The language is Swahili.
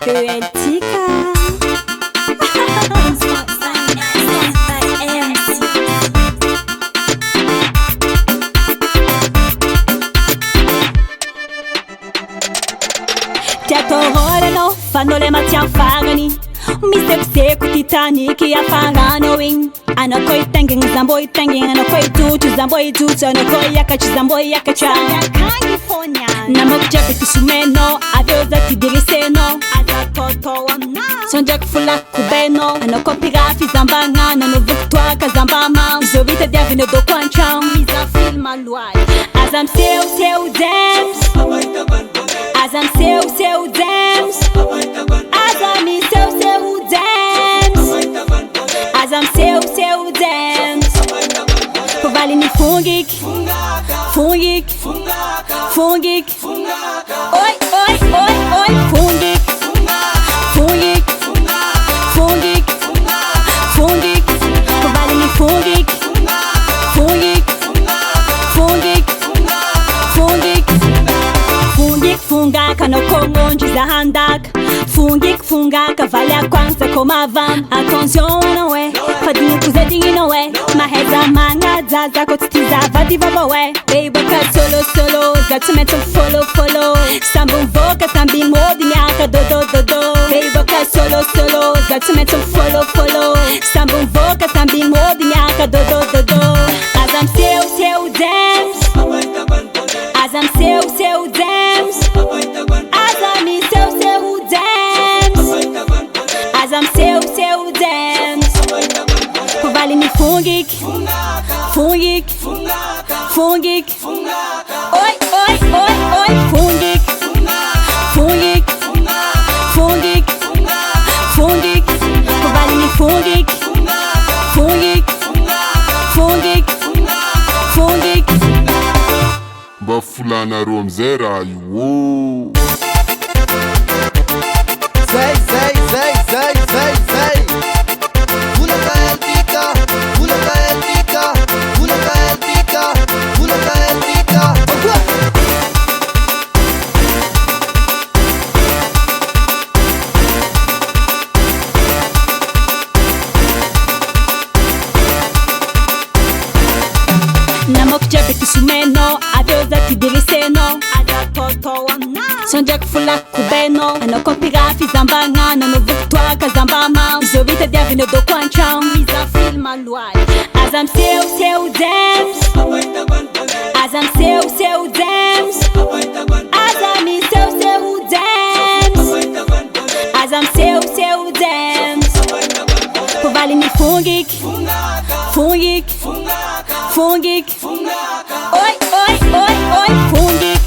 EL-THYCA. Tiatororano, fanno le mazzi a fagani. Mr. Seco, Titanic, a fagano in. Ano koi tanging zamboy tanging, ano koi tutu zamboy tutu, ano koi yakachi zamboy yakacha. California. Namok jabi tusumeno, adioza tidiriseno. Ada toto wana. Sonjak fula kubeno, ano kopi rafi zambanga, ano victoire kazambama. Zovita diavino do kwancham, misa filma luai. Azam seu dance. Azam seu dance. Azam seu dance. Azam seu dance. Vale ni fungik, fungik, fungik. Oi, fungik, fungik, fungik, fungik. Vale ni fungik, fungik, fungik, fungik. Fungik, fungaka no kongonji za handak. Fungik, fungaka vale a kwanza komavam. Attention no way, fadinho kuzedinho no way. Maheza manga zaza kotitiza vadi vava way. Baby ka solo, zatumeto follow. Sambum voka sambi modi nyaka do. Baby ka solo, zatumeto follow. Sambum voka sambi modi nyaka do. Azam seu dance. Azam seu dance. Azam seu dance. Azam seu dance. Vale ni fungik, fungik, fungik. Oi, fungik, fungik, fungik, fungik. Vale ni fungik, fungik, fungik, fungik. Bafulana romzera yo. Sei. Una EL-THYCA, una EL-THYCA, una EL-THYCA, una EL-THYCA. Namok jabi tusumeno, adioza tidiriseno. Ada toto wana. Sonjak fula kubeno, ano kopi rafi zambanga, ano victoire kazambama. Zovita diavino do kwancham, misa filma luai. Azam seu dance. Azam seu dance. Azam seu dance. Azam seu dance. Vale ni fungik, fungik, fungik. Oi, fungik.